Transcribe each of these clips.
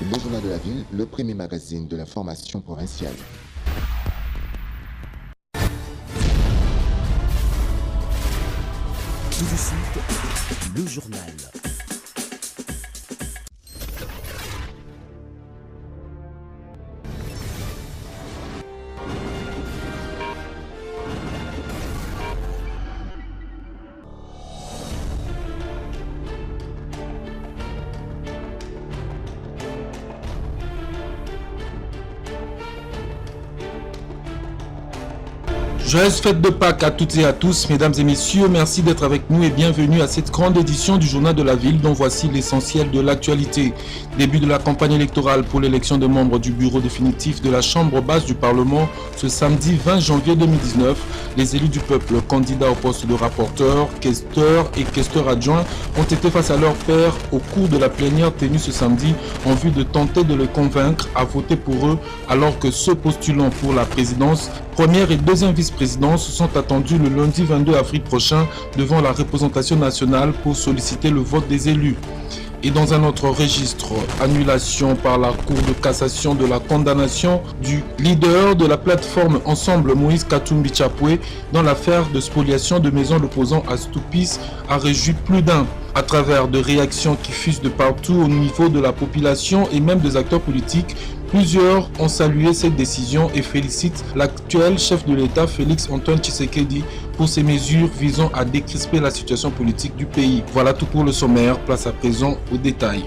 Le Journal de la Ville, le premier magazine de l'information provinciale. Tout de suite, le journal. Joyeuse fête de Pâques à toutes et à tous, mesdames et messieurs, merci d'être avec nous et bienvenue à cette grande édition du Journal de la Ville dont voici l'essentiel de l'actualité. Début de la campagne électorale pour l'élection des membres du bureau définitif de la Chambre basse du Parlement ce samedi 20 janvier 2019. Les élus du peuple, candidats au poste de rapporteur, questeur et questeur adjoint ont été face à leurs pairs au cours de la plénière tenue ce samedi en vue de tenter de les convaincre à voter pour eux alors que ceux postulant pour la présidence, première et deuxième vice-présidence sont attendus le lundi 22 avril prochain devant la représentation nationale pour solliciter le vote des élus. Et dans un autre registre, annulation par la Cour de cassation de la condamnation du leader de la plateforme Ensemble Moïse Katumbi Chapwe dans l'affaire de spoliation de maisons l'opposant à Stoupis a réjoui plus d'un. À travers de réactions qui fusent de partout au niveau de la population et même des acteurs politiques, plusieurs ont salué cette décision et félicitent l'actuel chef de l'État Félix Antoine Tshisekedi pour ces mesures visant à décrisper la situation politique du pays. Voilà tout pour le sommaire, place à présent aux détails.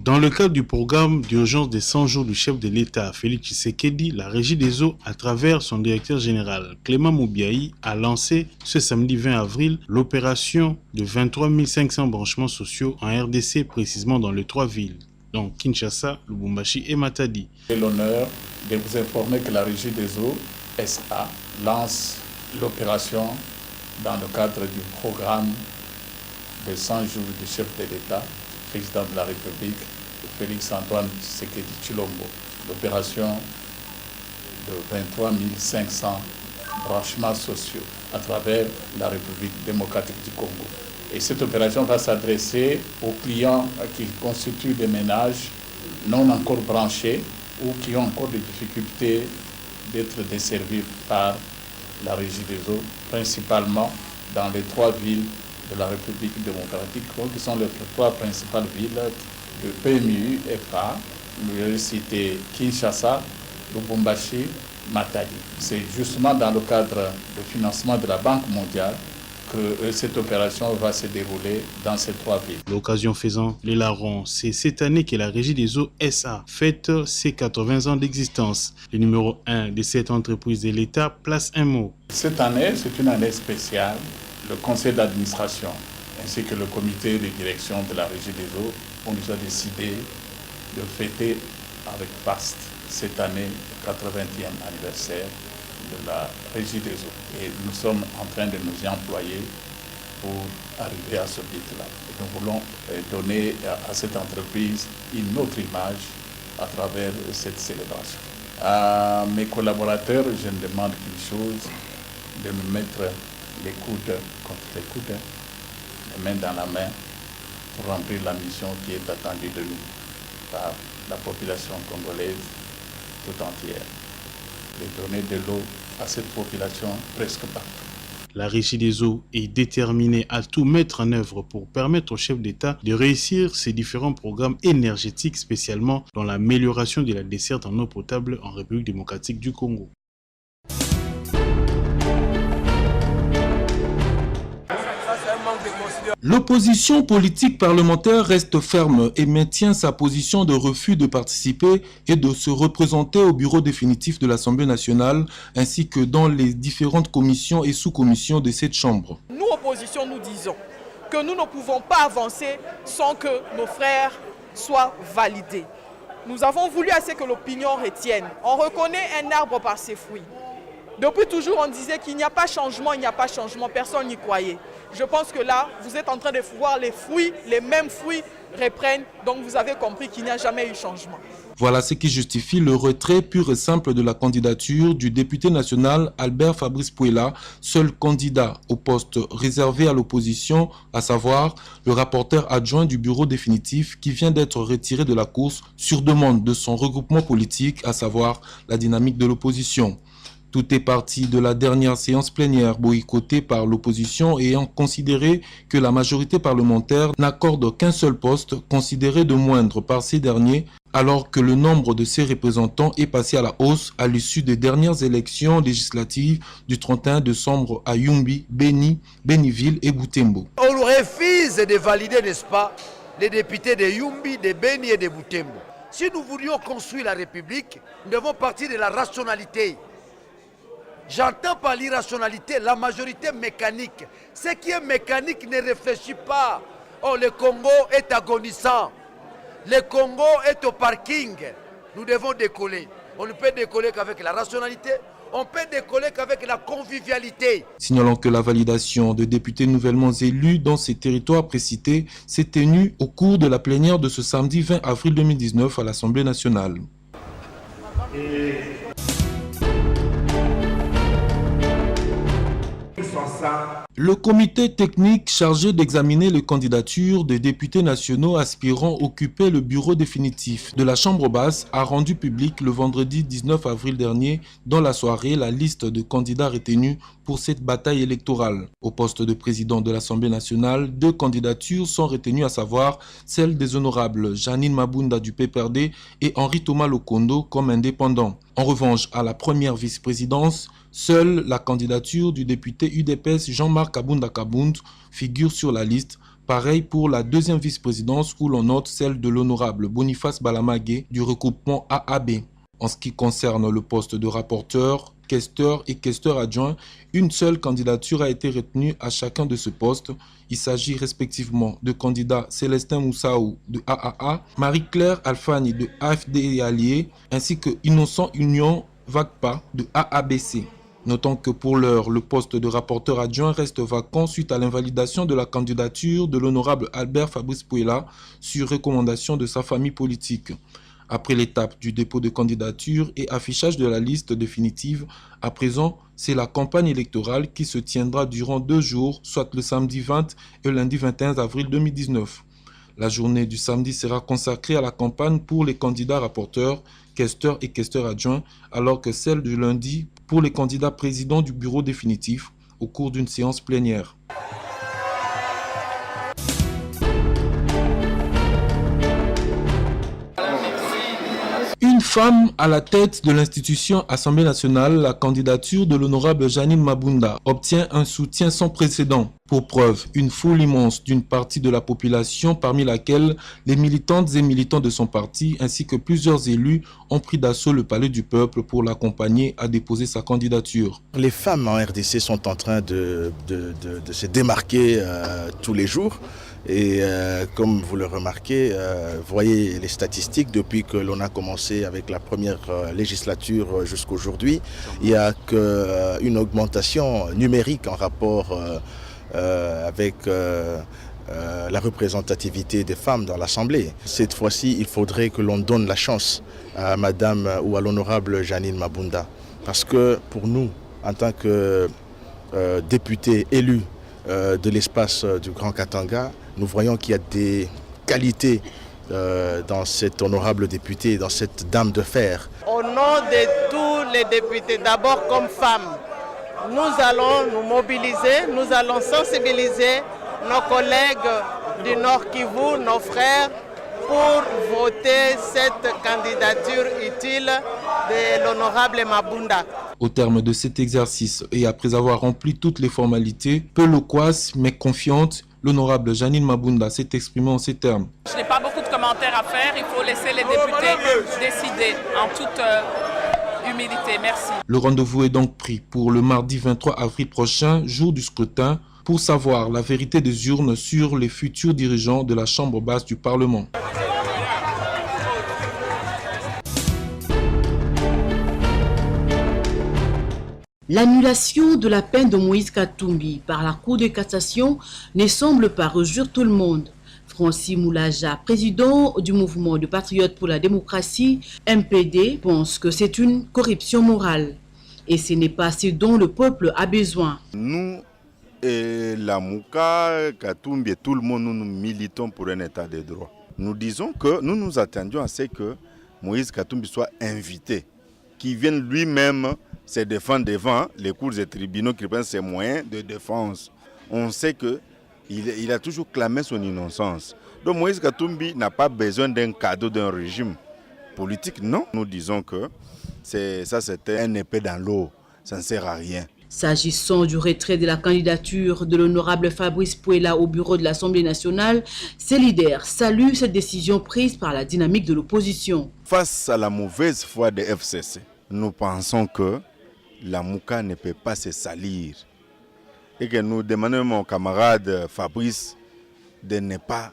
Dans le cadre du programme d'urgence des 100 jours du chef de l'État, Félix Tshisekedi, la Régie des eaux, à travers son directeur général, Clément Moubiaï, a lancé ce samedi 20 avril l'opération de 23 500 branchements sociaux en RDC, précisément dans les 3 villes, donc Kinshasa, Lubumbashi et Matadi. J'ai l'honneur de vous informer que la Régie des eaux, SA, lance l'opération dans le cadre du programme des 100 jours du chef de l'État, président de la République, Félix Antoine Tshisekedi Tshilombo. L'opération de 23 500 branchements sociaux à travers la République démocratique du Congo. Et cette opération va s'adresser aux clients qui constituent des ménages non encore branchés ou qui ont encore des difficultés d'être desservis par la Régie des eaux, principalement dans les 3 villes de la République démocratique, qui sont les 3 principales villes de PMU, FA, nous cité Kinshasa, Lubumbashi, Matadi. C'est justement dans le cadre de financement de la Banque mondiale que cette opération va se dérouler dans ces 3 villes. L'occasion faisant les larrons, c'est cette année que la Régie des eaux SA fête ses 80 ans d'existence. Le numéro 1 de cette entreprise de l'État place un mot. Cette année, c'est une année spéciale. Le conseil d'administration ainsi que le comité de direction de la Régie des eaux, on nous a décidé de fêter avec faste cette année, 80e anniversaire de la Régie des eaux. Et nous sommes en train de nous y employer pour arriver à ce but-là. Nous voulons donner à cette entreprise une autre image à travers cette célébration. À mes collaborateurs, je ne demande qu'une chose, de me mettre les coudes contre les coudes, les mains dans la main, pour remplir la mission qui est attendue de nous par la population congolaise tout entière. De donner de l'eau à cette population presque partout. La Régie des eaux est déterminée à tout mettre en œuvre pour permettre au chef d'État de réussir ses différents programmes énergétiques, spécialement dans l'amélioration de la desserte en eau potable en République démocratique du Congo. L'opposition politique parlementaire reste ferme et maintient sa position de refus de participer et de se représenter au bureau définitif de l'Assemblée nationale ainsi que dans les différentes commissions et sous-commissions de cette Chambre. Nous, opposition, nous disons que nous ne pouvons pas avancer sans que nos frères soient validés. Nous avons voulu assez que l'opinion retienne. On reconnaît un arbre par ses fruits. Depuis toujours, on disait qu'il n'y a pas changement, il n'y a pas changement, personne n'y croyait. Je pense que là, vous êtes en train de voir les fruits, les mêmes fruits reprennent, donc vous avez compris qu'il n'y a jamais eu changement. Voilà ce qui justifie le retrait pur et simple de la candidature du député national Albert Fabrice Pouela, seul candidat au poste réservé à l'opposition, à savoir le rapporteur adjoint du bureau définitif qui vient d'être retiré de la course sur demande de son regroupement politique, à savoir la dynamique de l'opposition. Tout est parti de la dernière séance plénière boycottée par l'opposition ayant considéré que la majorité parlementaire n'accorde qu'un seul poste considéré de moindre par ces derniers alors que le nombre de ses représentants est passé à la hausse à l'issue des dernières élections législatives du 31 décembre à Yumbi, Beni, Beniville et Butembo. On refuse de valider, n'est-ce pas, les députés de Yumbi, de Beni et de Butembo. Si nous voulions construire la République, nous devons partir de la rationalité. J'entends par l'irrationalité la majorité mécanique. Ce qui est mécanique ne réfléchit pas. Oh, le Congo est agonisant. Le Congo est au parking. Nous devons décoller. On ne peut décoller qu'avec la rationalité. On peut décoller qu'avec la convivialité. Signalons que la validation de députés nouvellement élus dans ces territoires précités s'est tenue au cours de la plénière de ce samedi 20 avril 2019 à l'Assemblée nationale. Le comité technique chargé d'examiner les candidatures des députés nationaux aspirant occuper le bureau définitif de la Chambre basse a rendu public le vendredi 19 avril dernier dans la soirée la liste de candidats retenus pour cette bataille électorale. Au poste de président de l'Assemblée nationale, 2 candidatures sont retenues, à savoir celle des honorables Janine Mabunda du PPRD et Henri Thomas Lokondo comme indépendant. En revanche, à la première vice-présidence, seule la candidature du député UDPS Jean-Marc Kabunda Kabound figure sur la liste. Pareil pour la deuxième vice-présidence où l'on note celle de l'honorable Boniface Balamagé du regroupement AAB. En ce qui concerne le poste de rapporteur, questeur et questeur adjoint, une seule candidature a été retenue à chacun de ce poste. Il s'agit respectivement de candidats Célestin Moussaou de AAA, Marie-Claire Alfani de AFD et Alliés, ainsi que Innocent Union Vagpa de AABC. Notons que pour l'heure, le poste de rapporteur adjoint reste vacant suite à l'invalidation de la candidature de l'honorable Albert Fabrice Pouela sur recommandation de sa famille politique. Après l'étape du dépôt de candidature et affichage de la liste définitive, à présent, c'est la campagne électorale qui se tiendra durant 2 jours, soit le samedi 20 et le lundi 21 avril 2019. La journée du samedi sera consacrée à la campagne pour les candidats rapporteurs, questeurs et questeurs adjoints, alors que celle du lundi pour les candidats présidents du bureau définitif au cours d'une séance plénière. Une femme à la tête de l'institution Assemblée nationale, la candidature de l'honorable Janine Mabunda obtient un soutien sans précédent. Pour preuve, une foule immense d'une partie de la population, parmi laquelle les militantes et militants de son parti, ainsi que plusieurs élus, ont pris d'assaut le palais du peuple pour l'accompagner à déposer sa candidature. Les femmes en RDC sont en train de se démarquer tous les jours. Et comme vous le remarquez, vous voyez les statistiques, depuis que l'on a commencé avec la première législature jusqu'aujourd'hui, il n'y a qu'une augmentation numérique en rapport avec la représentativité des femmes dans l'Assemblée. Cette fois-ci, il faudrait que l'on donne la chance à Madame ou à l'honorable Janine Mabunda. Parce que pour nous, en tant que députés élus de l'espace du Grand Katanga, nous voyons qu'il y a des qualités dans cet honorable député, dans cette dame de fer. Au nom de tous les députés, d'abord comme femmes, nous allons nous mobiliser, nous allons sensibiliser nos collègues du Nord Kivu, nos frères, pour voter cette candidature utile de l'honorable Mabunda. Au terme de cet exercice et après avoir rempli toutes les formalités, peu loquace mais confiante, l'honorable Janine Mabunda s'est exprimée en ces termes. Je n'ai pas beaucoup de commentaires à faire, il faut laisser les députés décider en toute humilité. Merci. Le rendez-vous est donc pris pour le mardi 23 avril prochain, jour du scrutin, pour savoir la vérité des urnes sur les futurs dirigeants de la Chambre basse du Parlement. L'annulation de la peine de Moïse Katumbi par la Cour de cassation ne semble pas réjouir tout le monde. Francis Moulaja, président du mouvement de patriotes pour la démocratie, MPD, pense que c'est une corruption morale. Et ce n'est pas ce dont le peuple a besoin. Nous, et la Mouka, Katumbi et tout le monde, nous militons pour un état de droit. Nous disons que nous nous attendions à ce que Moïse Katumbi soit invité, qu'il vienne lui-même se défendre devant les cours et tribunaux qui prennent ses moyens de défense. On sait qu'il a toujours clamé son innocence. Donc Moïse Katumbi n'a pas besoin d'un cadeau d'un régime politique, non. Nous disons que ça c'était un épée dans l'eau, ça ne sert à rien. S'agissant du retrait de la candidature de l'honorable Fabrice Pouela au bureau de l'Assemblée nationale, ses leaders saluent cette décision prise par la dynamique de l'opposition. Face à la mauvaise foi des FCC, nous pensons que la Mouka ne peut pas se salir. Et que nous demandons à mon camarade Fabrice de ne pas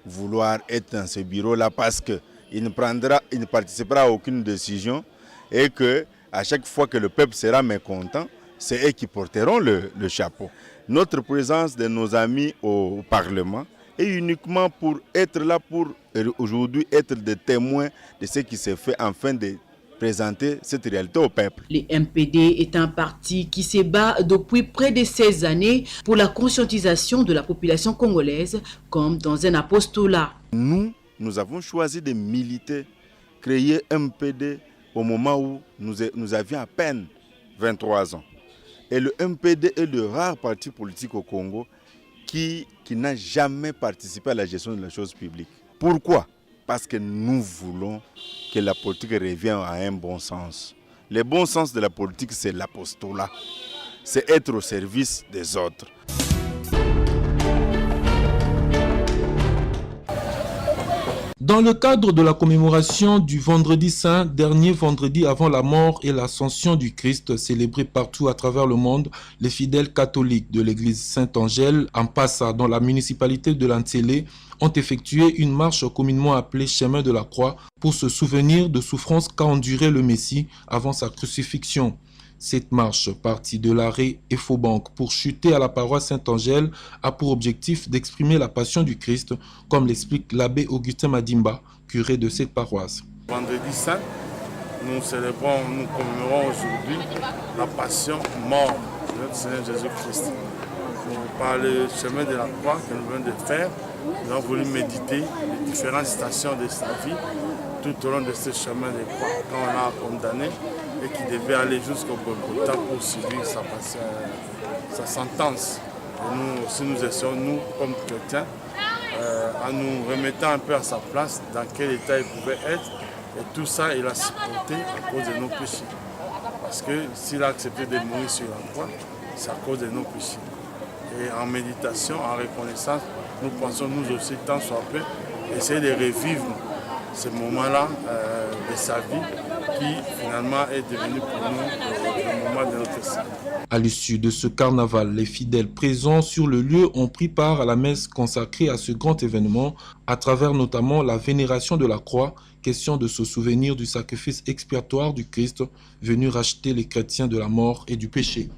vouloir être dans ce bureau-là parce qu'il ne participera à aucune décision et que à chaque fois que le peuple sera mécontent, c'est eux qui porteront le chapeau. Notre présence de nos amis au Parlement est uniquement pour être là, pour aujourd'hui être des témoins de ce qui s'est fait afin de présenter cette réalité au peuple. Le MPD est un parti qui se bat depuis près de 16 années pour la conscientisation de la population congolaise comme dans un apostolat. Nous avons choisi de militer, créer MPD au moment où nous avions à peine 23 ans. Et le MPD est le rare parti politique au Congo qui n'a jamais participé à la gestion de la chose publique. Pourquoi? Parce que nous voulons que la politique revienne à un bon sens. Le bon sens de la politique, c'est l'apostolat. C'est être au service des autres. Dans le cadre de la commémoration du vendredi saint, dernier vendredi avant la mort et l'ascension du Christ, célébré partout à travers le monde, les fidèles catholiques de l'église Saint-Angèle, en Passa, dans la municipalité de Lantsele, ont effectué une marche communément appelée Chemin de la Croix pour se souvenir de souffrances qu'a enduré le Messie avant sa crucifixion. Cette marche, partie de l'arrêt Efobank pour chuter à la paroisse Saint-Angèle, a pour objectif d'exprimer la passion du Christ, comme l'explique l'abbé Augustin Madimba, curé de cette paroisse. Vendredi saint, nous commémorons aujourd'hui la passion mort de notre Seigneur Jésus-Christ. Par le chemin de la croix que nous venons de faire, nous avons voulu méditer les différentes stations de sa vie tout au long de ce chemin de croix, quand on l'a condamné et qui devait aller jusqu'au Golgotha pour subir sa sentence. Et nous aussi, nous essayons, nous, comme chrétiens, en nous remettant un peu à sa place, dans quel état il pouvait être. Et tout ça, il a supporté à cause de nos péchés. Parce que s'il a accepté de mourir sur la croix, c'est à cause de nos péchés. Et en méditation, en reconnaissance, nous pensons nous aussi, tant soit peu, essayer de revivre ce moment-là de sa vie qui finalement est devenu pour nous le moment de notre salut. À l'issue de ce carnaval, les fidèles présents sur le lieu ont pris part à la messe consacrée à ce grand événement, à travers notamment la vénération de la croix, question de se souvenir du sacrifice expiatoire du Christ venu racheter les chrétiens de la mort et du péché.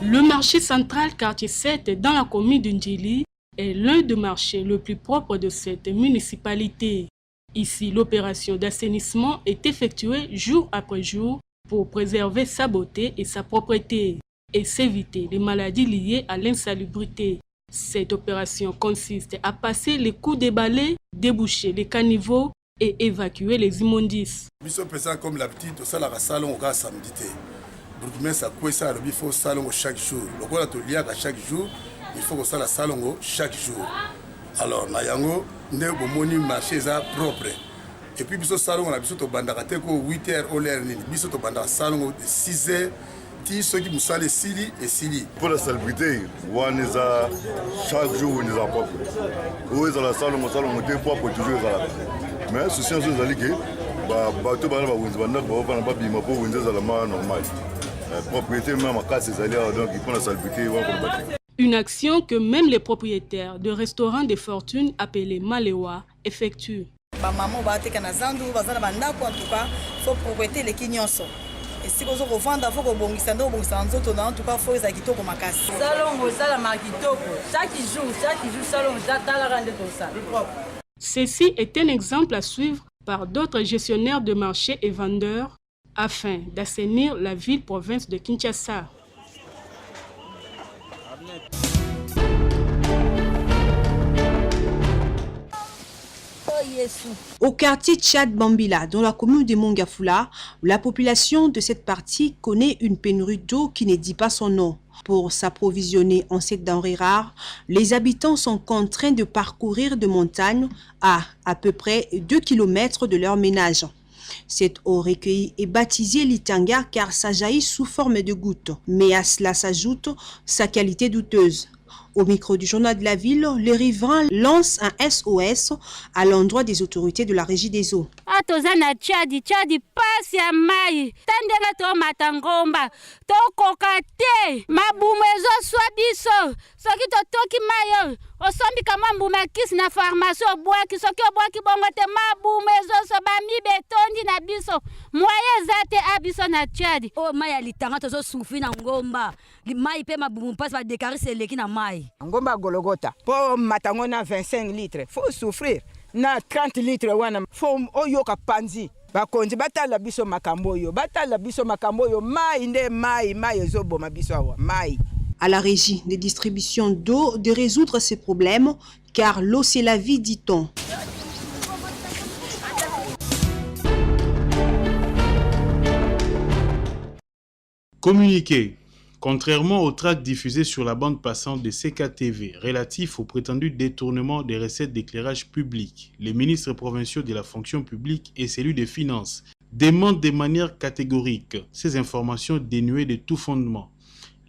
Le marché central quartier 7 dans la commune d'Ndjili est l'un des marchés les plus propres de cette municipalité. Ici, l'opération d'assainissement est effectuée jour après jour pour préserver sa beauté et sa propreté et s'éviter les maladies liées à l'insalubrité. Cette opération consiste à passer les coups de balai, déboucher les caniveaux et évacuer les immondices. Comme l'habitude, ça la salon au samedi. Bourgmestre a ça il faut salon chaque jour. Le rôle de lier à chaque jour, il faut que ça la salon chaque jour. Alors nayango ne bomoni marché ça propre. Et puis biso salon on a biso to bandakate ko 8h au l'air ni biso to bandaka salon de 6h ti ceux qui musale sili et sili. Pour la salubrité, on est à chaque jour on est à propre. Où est la salon deux fois pour toujours là. Mais ceci on se dit que bateau ba ba wunza ba ba bima pour wunza za la normal. Une action que même les propriétaires de restaurants de fortune appelés Malewa effectuent. Maman va te canazandu, bazana bandako en tout cas, faut propriété les kinyonso. esika ozokovanda fo kobongisa nde obongisa nzoto na en tout cas fo eza kitoko makasi salongo esalamaka kitoko chaque jour salongo talaka nde tosala propre. Ceci est un exemple à suivre par d'autres gestionnaires de marchés et vendeurs afin d'assainir la ville-province de Kinshasa. Au quartier Tchad Bambila, dans la commune de Mongafula, la population de cette partie connaît une pénurie d'eau qui ne dit pas son nom. Pour s'approvisionner en cette denrée rare, les habitants sont contraints de parcourir de montagnes à peu près 2 km de leur ménage. Cette eau recueillie est baptisée Litanga car ça jaillit sous forme de gouttes. Mais à cela s'ajoute sa qualité douteuse. Au micro du journal de la ville, les riverains lancent un SOS à l'endroit des autorités de la Régie des eaux. Atozana Tchadi passe ya mai tandela to matangomba to kokate mabumezo swabiso soki to toki mayo osombi kama mbuma kisi na pharmacie obwaki soki obwaki bongo te mabumezo so bami betondi na biso moye zate abiso na Tchadi o mai ya Litanga tozo souffrir na ngomba mai pe mabumu passe ba déclarer c'est leki na mai ngomba Gologota po matango na 25 litres faut souffrir na 30 litres wana fo oyoka panzi bakonzi batala biso makambo yo mai nde mai ezoboma biso awa mai. À la régie de distribution d'eau de résoudre ces problèmes car l'eau c'est la vie, dit-on. Communiqué. Contrairement aux tracts diffusés sur la bande passante de CKTV relatifs au prétendu détournement des recettes d'éclairage public, les ministres provinciaux de la fonction publique et celui des finances demandent de manière catégorique ces informations dénuées de tout fondement.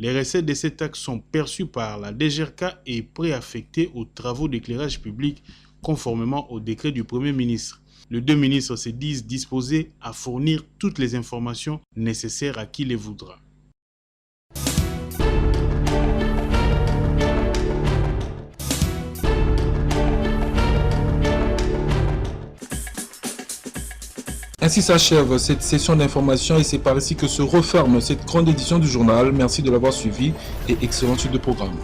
Les recettes de ces taxes sont perçues par la DGRK et préaffectées aux travaux d'éclairage public conformément au décret du Premier ministre. Les deux ministres se disent disposés à fournir toutes les informations nécessaires à qui les voudra. Ainsi s'achève cette session d'information et c'est par ici que se referme cette grande édition du journal. Merci de l'avoir suivi et excellente suite de programme.